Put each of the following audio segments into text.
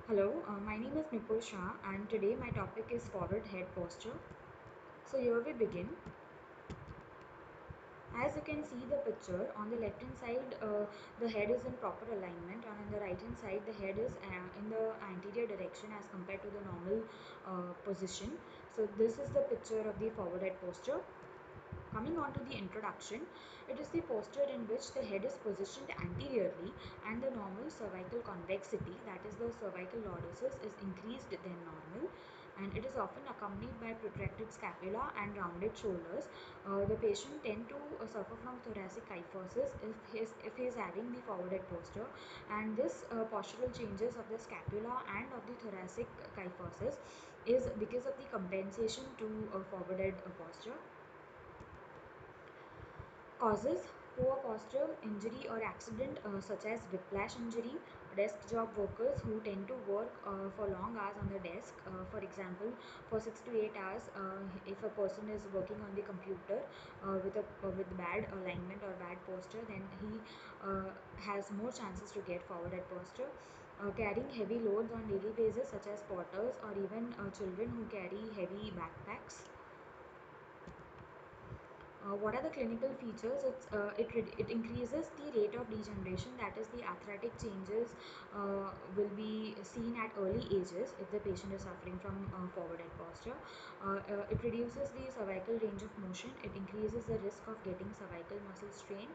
Hello, my name is Nupur Shah and today my topic is forward head posture. So here we begin. As you can see the picture, on the left hand side the head is in proper alignment, and on the right hand side the head is in the anterior direction as compared to the normal position. So this is the picture of the forward head posture. Coming on to the introduction, it is the posture in which the head is positioned anteriorly and the normal cervical convexity, that is the cervical lordosis, is increased than normal, and it is often accompanied by protracted scapula and rounded shoulders. The patient tend to suffer from thoracic kyphosis if he is having the forward head posture, and this postural changes of the scapula and of the thoracic kyphosis is because of the compensation to forward head posture. Causes: poor posture, injury or accident such as whiplash injury, desk job workers who tend to work for long hours on the desk, for example for 6 to 8 hours. If a person is working on the computer with bad alignment or bad posture, then he has more chances to get forward head posture. Carrying heavy loads on daily basis such as porters or even children who carry heavy backpacks. What are the clinical features? It increases the rate of degeneration, that is the arthritic changes will be seen at early ages if the patient is suffering from forward head posture. It reduces the cervical range of motion. It increases the risk of getting cervical muscle strain.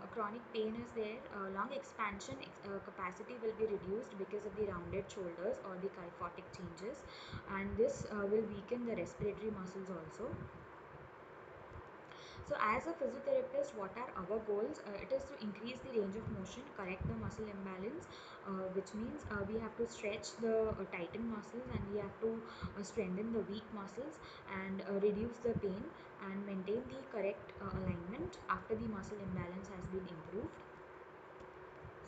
Chronic pain is there. Lung expansion capacity will be reduced because of the rounded shoulders or the kyphotic changes, and this will weaken the respiratory muscles also. So as a physiotherapist, what are our goals? It is to increase the range of motion, correct the muscle imbalance, which means we have to stretch the tightened muscles, and we have to strengthen the weak muscles, and reduce the pain and maintain the correct alignment after the muscle imbalance has been improved.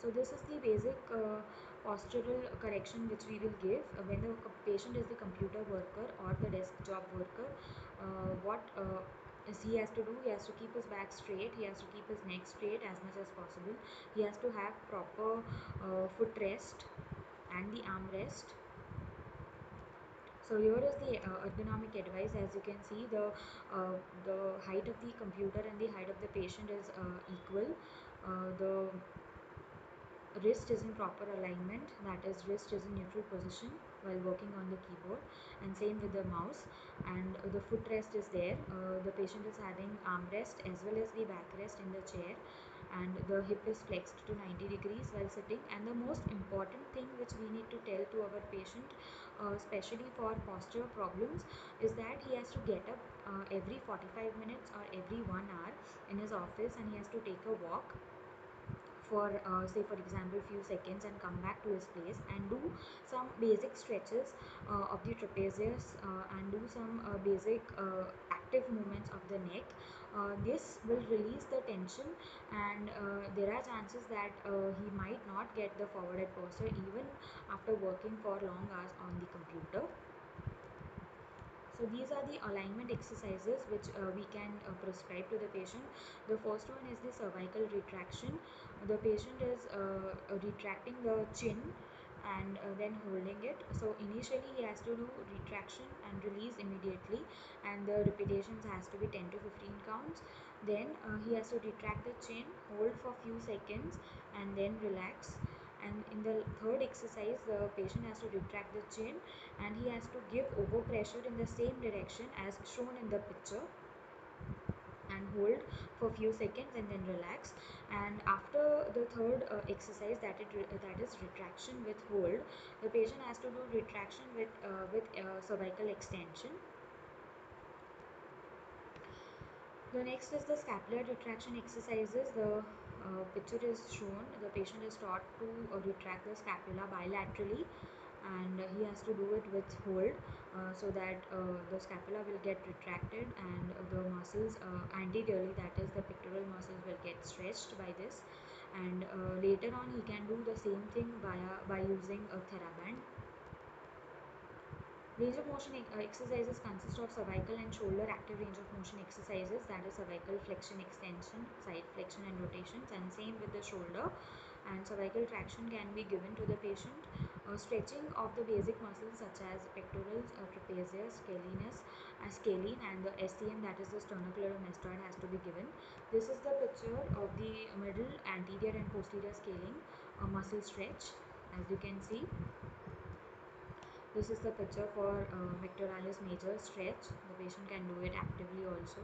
So this is the basic postural correction which we will give when the patient is the computer worker or the desk job worker. What is he has to do? He has to keep his back straight. He has to keep his neck straight as much as possible. He has to have proper foot rest and the arm rest. So here is the ergonomic advice. As you can see, the height of the computer and the height of the patient is equal. The wrist is in proper alignment, that is wrist is in neutral position while working on the keyboard, and same with the mouse, and the footrest is there. The patient is having armrest as well as the backrest in the chair, and the hip is flexed to 90 degrees while sitting. And the most important thing which we need to tell to our patient, especially for posture problems, is that he has to get up every 45 minutes or every 1 hour in his office, and he has to take a walk for say for example few seconds and come back to his place and do some basic stretches of the trapezius, and do some basic active movements of the neck. This will release the tension, and there are chances that he might not get the forward head posture even after working for long hours on the computer. So these are the alignment exercises which we can prescribe to the patient. The first one is the cervical retraction. The patient is retracting the chin and then holding it. So initially he has to do retraction and release immediately, and the repetitions has to be 10 to 15 counts. Then he has to retract the chin, hold for few seconds, and then relax. And in the third exercise, the patient has to retract the chin, and he has to give overpressure in the same direction as shown in the picture, and hold for few seconds and then relax. And after the third exercise, that is retraction with hold, the patient has to do retraction with cervical extension. The next is the scapular retraction exercises. The picture is shown. The patient is taught to retract the scapula bilaterally, and he has to do it with hold, so that the scapula will get retracted, and the muscles anteriorly, that is the pectoral muscles, will get stretched by this. And later on he can do the same thing by using a TheraBand. Range of motion exercises consist of cervical and shoulder active range of motion exercises, that is cervical flexion, extension, side flexion and rotations, and same with the shoulder. And cervical traction can be given to the patient Stretching of the basic muscles such as pectorals, trapezius, scalene, and the SCM, that is the sternocleidomastoid, has to be given. This is the picture of the middle, anterior, and posterior scalene muscle stretch. As you can see, this is the picture for pectoralis major stretch. The patient can do it actively also.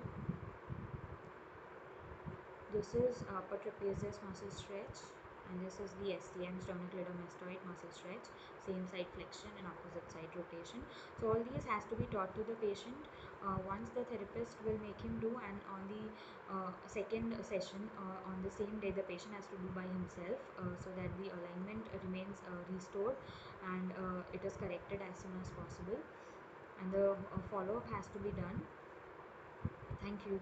This is upper trapezius muscle stretch, and this is the SCM, sternocleidomastoid muscle stretch, same side flexion and opposite side rotation. So all these has to be taught to the patient. Once the therapist will make him do, and on the second session on the same day, the patient has to do by himself, so that the alignment remains restored, and it is corrected as soon as possible, and the follow-up has to be done. Thank you.